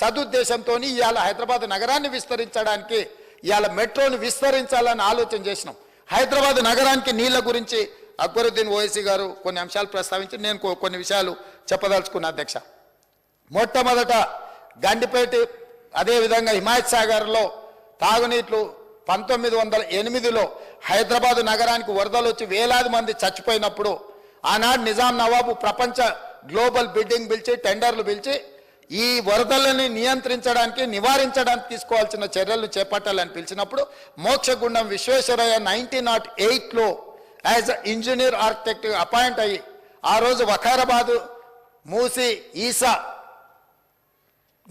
సదుద్దేశంతో ఇవాళ హైదరాబాద్ నగరాన్ని విస్తరించడానికి ఇవాళ మెట్రోని విస్తరించాలని ఆలోచన చేసినాం. హైదరాబాద్ నగరానికి నీళ్ల గురించి అక్బరుద్దీన్ ఓవైసీ గారు కొన్ని అంశాలు ప్రస్తావించి నేను కొన్ని విషయాలు చెప్పదలుచుకున్నా అధ్యక్ష. మొట్టమొదట గండిపేట అదేవిధంగా హిమాయత్ సాగర్లో తాగునీట్లు 1908లో హైదరాబాద్ నగరానికి వరదలు వచ్చి వేలాది మంది చచ్చిపోయినప్పుడు ఆనాడు నిజాం నవాబు ప్రపంచ గ్లోబల్ బిడ్డింగ్ పిలిచి టెండర్లు పిలిచి ఈ వరదలని నియంత్రించడానికి నివారించడానికి తీసుకోవాల్సిన చర్యలను చేపట్టాలని పిలిచినప్పుడు మోక్షగుండం విశ్వేశ్వరయ్య 1908లో యాజ్ ఇంజనీర్ ఆర్కిటెక్ట్ అపాయింట్ అయ్యి ఆ రోజు వకారాబాదు మూసి ఈసా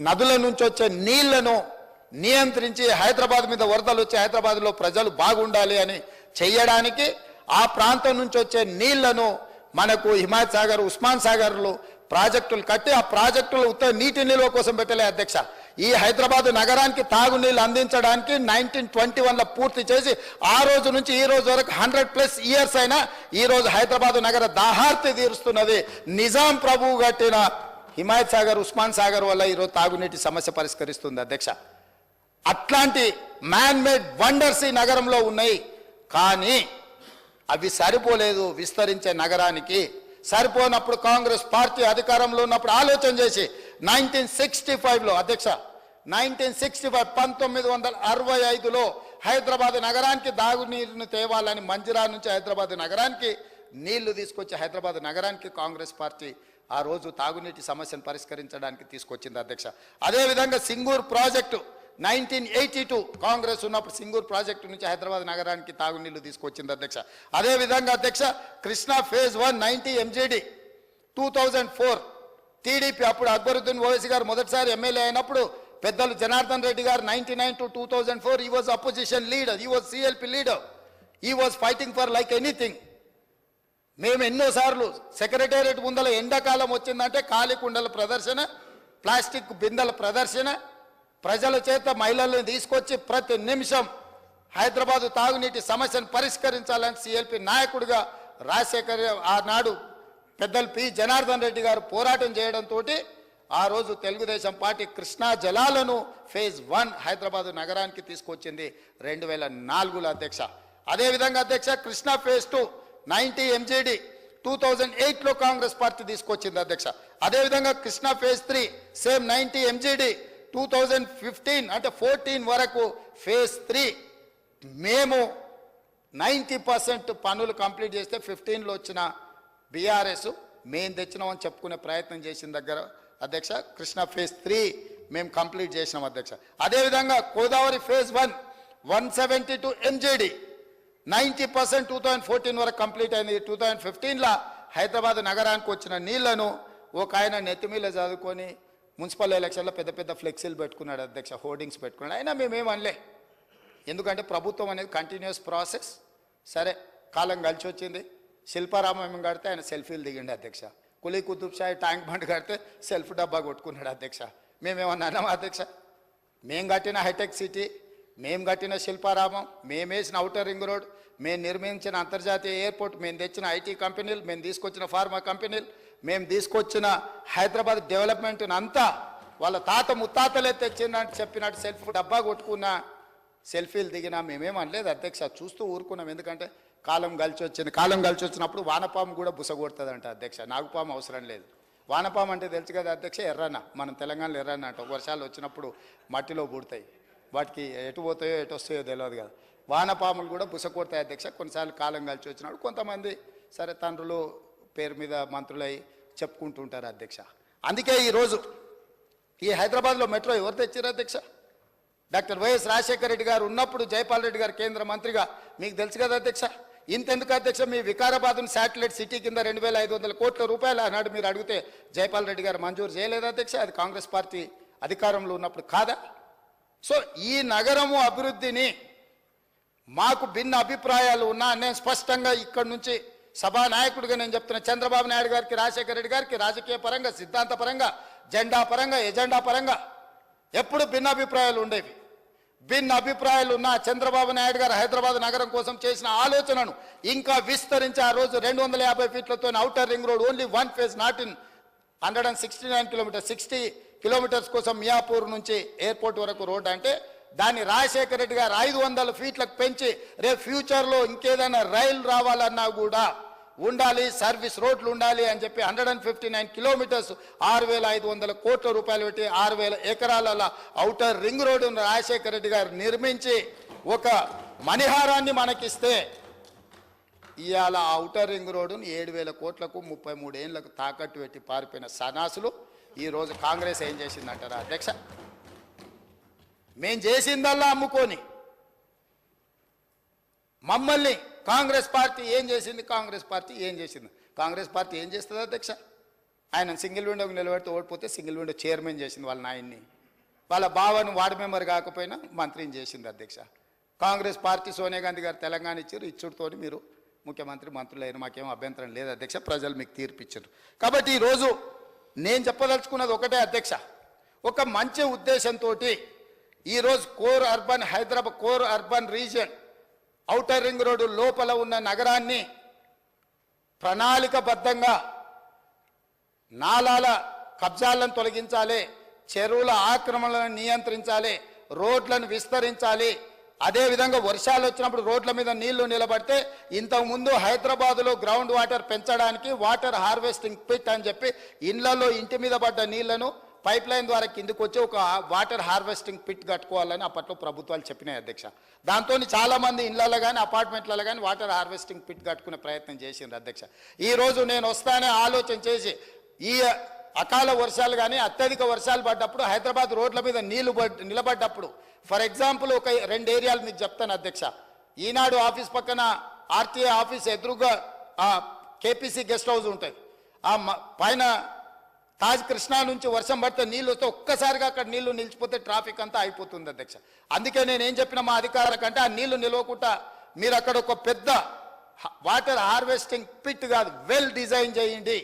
నదుల నుంచి వచ్చే నీళ్లను నియంత్రించి హైదరాబాద్ మీద వరదలు వచ్చి హైదరాబాద్లో ప్రజలు బాగుండాలి అని చేయడానికి ఆ ప్రాంతం నుంచి వచ్చే నీళ్లను మనకు హిమాయత్ సాగర్ ఉస్మాన్ సాగర్లు ప్రాజెక్టులు కట్టి ఆ ప్రాజెక్టులు ఉత్తర నీటి నిల్వ కోసం పెట్టలే అధ్యక్ష. ఈ హైదరాబాద్ నగరానికి తాగునీళ్ళు అందించడానికి 1921లో పూర్తి చేసి ఆ రోజు నుంచి ఈ రోజు వరకు 100+ ఇయర్స్ అయినా ఈ రోజు హైదరాబాద్ నగర దాహార్తి తీరుస్తున్నది నిజాం ప్రభువు కట్టిన హిమాయత్ సాగర్ ఉస్మాన్ సాగర్ వల్ల ఈరోజు తాగునీటి సమస్య పరిష్కరిస్తుంది అధ్యక్ష. అట్లాంటి మ్యాన్ మేడ్ వండర్స్ ఈ నగరంలో ఉన్నాయి. కానీ అవి సరిపోలేదు విస్తరించే నగరానికి. సరిపోనప్పుడు కాంగ్రెస్ పార్టీ అధికారంలో ఉన్నప్పుడు ఆలోచన చేసి 1965లో అధ్యక్ష 1965లో హైదరాబాద్ నగరానికి దాగునీరును తేవాలని మంజిరా నుంచి హైదరాబాద్ నగరానికి నీళ్లు తీసుకొచ్చి హైదరాబాద్ నగరానికి కాంగ్రెస్ పార్టీ ఆ రోజు తాగునీటి సమస్యను పరిష్కరించడానికి తీసుకొచ్చింది అధ్యక్ష. అదేవిధంగా సింగూర్ ప్రాజెక్టు 1982 కాంగ్రెస్ ఉన్నప్పుడు సింగూర్ ప్రాజెక్టు నుంచి హైదరాబాద్ నగరానికి తాగునీళ్లు తీసుకొచ్చింది అధ్యక్ష. అదేవిధంగా అధ్యక్ష కృష్ణా phase 1 90 MGD 2004 టీడీపీ అప్పుడు అక్బరుద్దీన్ ఓవైసీ గారు మొదటిసారి ఎమ్మెల్యే అయినప్పుడు పెద్దలు జనార్దన్ రెడ్డి గారు 99 to 2004 he was opposition leader, he was CLP leader, he was fighting for like anything. మేము ఎన్నోసార్లు సెక్రటేరియట్ ముందల ఎండాకాలం వచ్చిందంటే ఖాళీ కుండల ప్రదర్శన, ప్లాస్టిక్ బిందెల ప్రదర్శన, ప్రజల చేత మహిళలను తీసుకొచ్చి ప్రతి నిమిషం హైదరాబాదు తాగునీటి సమస్యను పరిష్కరించాలని సిఎల్పి నాయకుడిగా రాజశేఖర్ ఆనాడు పెద్దలు పి జనార్దన్ రెడ్డి గారు పోరాటం చేయడంతో ఆ రోజు తెలుగుదేశం పార్టీ కృష్ణా జలాలను phase 1 హైదరాబాదు నగరానికి తీసుకొచ్చింది 2004లో అధ్యక్ష. అదేవిధంగా అధ్యక్ష కృష్ణా phase 2 90 MGD 2008లో కాంగ్రెస్ పార్టీ తీసుకొచ్చింది అధ్యక్ష. అదేవిధంగా కృష్ణా phase 3 సేమ్ 90 MGD 2015 అంటే 14 వరకు phase 3 మేము 90% పనులు కంప్లీట్ చేస్తే 15లో వచ్చిన బీఆర్ఎస్ మేము తెచ్చినామని చెప్పుకునే ప్రయత్నం చేసిన దగ్గర అధ్యక్ష కృష్ణా phase 3 మేము కంప్లీట్ చేసినాం అధ్యక్ష. అదేవిధంగా గోదావరి phase 1 172 MGD 90% 2014 వరకు కంప్లీట్ అయింది. 2015లో హైదరాబాద్ నగరానికి వచ్చిన నీళ్లను ఒక ఆయన నెత్తిమీద చదువుకొని మున్సిపల్ ఎలక్షన్లో పెద్ద పెద్ద ఫ్లెక్సీలు పెట్టుకున్నాడు అధ్యక్ష, హోర్డింగ్స్ పెట్టుకున్నాడు. అయినా మేమేమనలే, ఎందుకంటే ప్రభుత్వం అనేది కంటిన్యూస్ ప్రాసెస్. సరే కాలం కలిసి వచ్చింది. శిల్పారామం కడితే ఆయన సెల్ఫీలు దిగిండి అధ్యక్ష. కులీ కుతుబ్ షాహీ ట్యాంక్ బండ్ కడితే సెల్ఫ్ డబ్బా కొట్టుకున్నాడు అధ్యక్ష. మేమేమన్నా అన్నాం అధ్యక్ష? మేము కట్టిన హైటెక్ సిటీ, మేము కట్టిన శిల్పారామం, మేము వేసిన ఔటర్ రింగ్ రోడ్, మేము నిర్మించిన అంతర్జాతీయ ఎయిర్పోర్ట్, మేము తెచ్చిన ఐటీ కంపెనీలు, మేము తీసుకొచ్చిన ఫార్మా కంపెనీలు, మేము తీసుకొచ్చిన హైదరాబాద్ డెవలప్మెంట్ అంతా వాళ్ళ తాత ముత్తాతలే తెచ్చినట్టు చెప్పినట్టు సెల్ఫ్ డబ్బా కొట్టుకున్న సెల్ఫీలు దిగినా మేమేమనలేదు అధ్యక్ష. చూస్తూ ఊరుకున్నాం. ఎందుకంటే కాలం కలిసి వచ్చింది. కాలం కలిసి వచ్చినప్పుడు వానపాము కూడా బుసగొడుతుందంట అధ్యక్ష. నాగుపాము అవసరం లేదు. వానపాము అంటే తెలుసు కదా అధ్యక్ష, ఎర్రన్న, మనం తెలంగాణలో ఎర్రన్న అంట. వర్షాలు వచ్చినప్పుడు మట్టిలో పుడతాయి, వాటికి ఎటు పోతాయో ఎటు వస్తాయో తెలియదు కదా. వానపాములు కూడా బుసగొడతాయి అధ్యక్ష. కొన్నిసార్లు కాలం కలిసి వచ్చినప్పుడు కొంతమంది సరే తండ్రులు పేరు మీద మంత్రులై చెప్పుకుంటుంటారు అధ్యక్ష. అందుకే ఈరోజు ఈ హైదరాబాద్లో మెట్రో ఎవరు తెచ్చారు అధ్యక్ష? డాక్టర్ వైఎస్ రాజశేఖర రెడ్డి గారు ఉన్నప్పుడు జైపాల్ రెడ్డి గారు కేంద్ర మంత్రిగా, మీకు తెలుసు కదా అధ్యక్ష. ఇంతెందుకు అధ్యక్ష, మీ వికారాబాద్ను శాటిలైట్ సిటీ కింద 2500 కోట్ల రూపాయలు ఆనాడు మీరు అడిగితే జైపాల్ రెడ్డి గారు మంజూరు చేయలేదు అధ్యక్ష. అది కాంగ్రెస్ పార్టీ అధికారంలో ఉన్నప్పుడు కాదా? సో ఈ నగరము అభివృద్ధిని మాకు భిన్న అభిప్రాయాలు ఉన్నా నేను స్పష్టంగా ఇక్కడి నుంచి సభానాయకుడిగా నేను చెప్తున్నా, చంద్రబాబు నాయుడు గారికి, రాజశేఖర రెడ్డి గారికి రాజకీయ పరంగా, సిద్ధాంత పరంగా, జెండా పరంగా, ఎజెండా పరంగా ఎప్పుడు భిన్న అభిప్రాయాలు ఉండేవి. భిన్న అభిప్రాయాలు ఉన్న చంద్రబాబు నాయుడు గారు హైదరాబాద్ నగరం కోసం చేసిన ఆలోచనను ఇంకా విస్తరించి ఆ రోజు 250 ఫీట్లతో outer ring road only 1 phase, not in 169 kilometres, 60 kilometres కోసం మియాపూర్ నుంచి ఎయిర్పోర్ట్ వరకు రోడ్ అంటే దాన్ని రాజశేఖర రెడ్డి గారు 500 ఫీట్లకు పెంచి రేపు ఫ్యూచర్లో ఇంకేదైనా రైలు రావాలన్నా కూడా ఉండాలి, సర్వీస్ రోడ్లు ఉండాలి అని చెప్పి 159 కిలోమీటర్స్ 6,500 కోట్ల రూపాయలు పెట్టి 6,000 ఎకరాల ఔటర్ రింగ్ రోడ్డును రాజశేఖర రెడ్డి గారు నిర్మించి ఒక మణిహారాన్ని మనకిస్తే ఇవాళ ఔటర్ రింగ్ రోడ్డును 7,000 కోట్లకు 33 ఏళ్లకు తాకట్టు పెట్టి పారిపోయిన సన్నాసులు ఈరోజు కాంగ్రెస్ ఏం చేసిందంటారా అధ్యక్ష? మేం చేసిందల్లా అమ్ముకొని మమ్మల్ని కాంగ్రెస్ పార్టీ ఏం చేసింది? కాంగ్రెస్ పార్టీ ఏం చేసింది? కాంగ్రెస్ పార్టీ ఏం చేస్తుంది అధ్యక్ష? ఆయన సింగిల్ విండోకి నిలబెడితే ఓడిపోతే సింగిల్ విండో చైర్మన్ చేసింది వాళ్ళ నాయన్ని, వాళ్ళ బావను వార్డు మెంబర్ కాకపోయినా మంత్రిని చేసింది అధ్యక్ష. కాంగ్రెస్ పార్టీ సోనియా గాంధీ గారు తెలంగాణ ఇచ్చారు, ఇచ్చుడుతోని మీరు ముఖ్యమంత్రి మంత్రులు అయిన మాకేం అభ్యంతరం లేదు అధ్యక్ష, ప్రజలు మీకు తీర్పిచ్చారు. కాబట్టి ఈరోజు నేను చెప్పదలుచుకున్నది ఒకటే అధ్యక్ష, ఒక మంచి ఉద్దేశంతో ఈరోజు core urban Hyderabad core urban region outer ring road లోపల ఉన్న నగరాన్ని ప్రణాళికబద్ధంగా నాలాల కబ్జాలను తొలగించాలి, చెరువుల ఆక్రమణలను నియంత్రించాలి, రోడ్లను విస్తరించాలి. అదేవిధంగా వర్షాలు వచ్చినప్పుడు రోడ్ల మీద నీళ్లు నిలబడితే ఇంతకుముందు హైదరాబాదులో గ్రౌండ్ వాటర్ పెంచడానికి వాటర్ హార్వెస్టింగ్ పిట్ అని చెప్పి ఇళ్లలో ఇంటి మీద పడ్డ నీళ్లను పైప్ లైన్ ద్వారా కిందకు వచ్చి ఒక వాటర్ హార్వెస్టింగ్ పిట్ కట్టుకోవాలని అప్పట్లో ప్రభుత్వాలు చెప్పినాయి అధ్యక్ష. దాంతో చాలామంది ఇళ్లలో కానీ అపార్ట్మెంట్లలో కానీ వాటర్ హార్వెస్టింగ్ పిట్ కట్టుకునే ప్రయత్నం చేసిండ్రు అధ్యక్ష. ఈరోజు నేను వస్తానే ఆలోచన చేసి ఈ అకాల వర్షాలు కానీ అత్యధిక వర్షాలు పడ్డప్పుడు హైదరాబాద్ రోడ్ల మీద నీళ్లు నిలబడ్డప్పుడు ఫర్ ఎగ్జాంపుల్ ఒక 2 ఏరియాలు మీకు చెప్తాను అధ్యక్ష. ఈనాడు ఆఫీస్ పక్కన ఆర్టీఏ ఆఫీస్ ఎదురుగా కేపీసీ గెస్ట్ హౌస్ ఉంటుంది. ఆ పైన తాజ్ కృష్ణా నుంచి వర్షం పడితే నీళ్ళు వస్తే ఒక్కసారిగా అక్కడ నీళ్లు నిలిచిపోతే ట్రాఫిక్ అంతా అయిపోతుంది అధ్యక్ష. అందుకే నేనేం చెప్పిన మా అధికారుల కంటే ఆ నీళ్లు నిలవకుండా మీరు అక్కడ ఒక పెద్ద వాటర్ హార్వెస్టింగ్ పిట్ కాదు వెల్ డిజైన్ చేయండి.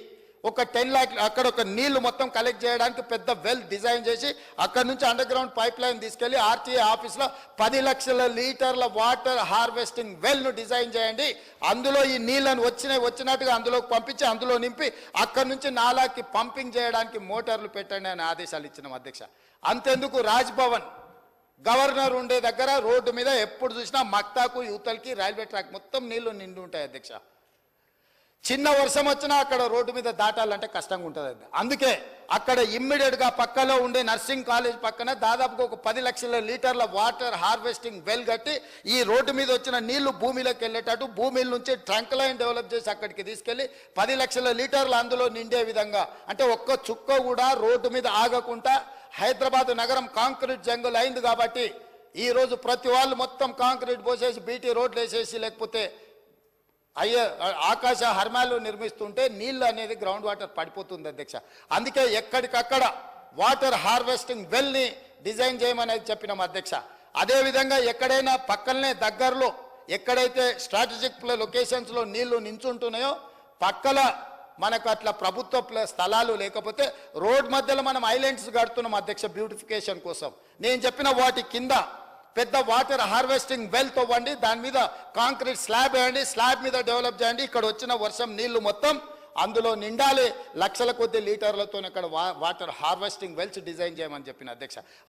ఒక 10 లాక్ అక్కడ ఒక నీళ్లు మొత్తం కలెక్ట్ చేయడానికి పెద్ద వెల్ డిజైన్ చేసి అక్కడ నుంచి అండర్ గ్రౌండ్ పైప్ లైన్ తీసుకెళ్లి ఆర్టీఏ ఆఫీస్లో 10 లక్షల లీటర్ల వాటర్ హార్వెస్టింగ్ వెల్ను డిజైన్ చేయండి. అందులో ఈ నీళ్లను వచ్చినట్టుగా అందులోకి పంపించి అందులో నింపి అక్కడి నుంచి నాలాకి పంపింగ్ చేయడానికి మోటార్లు పెట్టండి అని ఆదేశాలు ఇచ్చినాం అధ్యక్ష. అంతెందుకు రాజ్భవన్ గవర్నర్ ఉండే దగ్గర రోడ్డు మీద ఎప్పుడు చూసినా మక్తాకు యూతల్కి రైల్వే ట్రాక్ మొత్తం నీళ్లు నిండి ఉంటాయి అధ్యక్ష. చిన్న వర్షం వచ్చినా అక్కడ రోడ్డు మీద దాటాలంటే కష్టంగా ఉంటుంది. అందుకే అక్కడ ఇమ్మీడియట్గా పక్కలో ఉండే నర్సింగ్ కాలేజ్ పక్కన దాదాపుగా ఒక 10 లక్షల లీటర్ల వాటర్ హార్వెస్టింగ్ వెల్ కట్టి ఈ రోడ్డు మీద వచ్చిన నీళ్లు భూమిలోకి వెళ్ళేటట్టు భూమిల నుంచి ట్రంక్ లైన్ డెవలప్ చేసి అక్కడికి తీసుకెళ్లి 10 లక్షల లీటర్లు అందులో నిండే విధంగా అంటే ఒక్క చుక్క కూడా రోడ్డు మీద ఆగకుండా హైదరాబాద్ నగరం కాంక్రీట్ జంగుల్ అయింది. కాబట్టి ఈరోజు ప్రతి వాళ్ళు మొత్తం కాంక్రీట్ పోసేసి బీటీ రోడ్లు వేసేసి లేకపోతే ఆకాశ హర్మాలు నిర్మిస్తుంటే నీళ్ళు అనేది గ్రౌండ్ వాటర్ పడిపోతుంది అధ్యక్ష. అందుకే ఎక్కడికక్కడ వాటర్ హార్వెస్టింగ్ వెల్ని డిజైన్ చేయమనేది చెప్పినాం అధ్యక్ష. అదేవిధంగా ఎక్కడైనా పక్కనే దగ్గరలో ఎక్కడైతే స్ట్రాటజిక్ లొకేషన్స్లో నీళ్లు నించుంటున్నాయో పక్కల మనకు అట్లా ప్రభుత్వ స్థలాలు లేకపోతే రోడ్ మధ్యలో మనం ఐలాండ్స్ కడుతున్నాం అధ్యక్ష బ్యూటిఫికేషన్ కోసం. నేను చెప్పిన వాటి కింద పెద్ద వాటర్ హార్వెస్టింగ్ వెల్ తవ్వండి, దాని మీద కాంక్రీట్ స్లాబ్ వేయండి, స్లాబ్ మీద డెవలప్ చేయండి. ఇక్కడ వచ్చిన వర్షం నీళ్లు మొత్తం అందులో నిండాలి, లక్షల కొద్ది లీటర్లతో అక్కడ వాటర్ హార్వెస్టింగ్ వెల్స్ డిజైన్ చేయమని చెప్పిన అధ్యక్ష.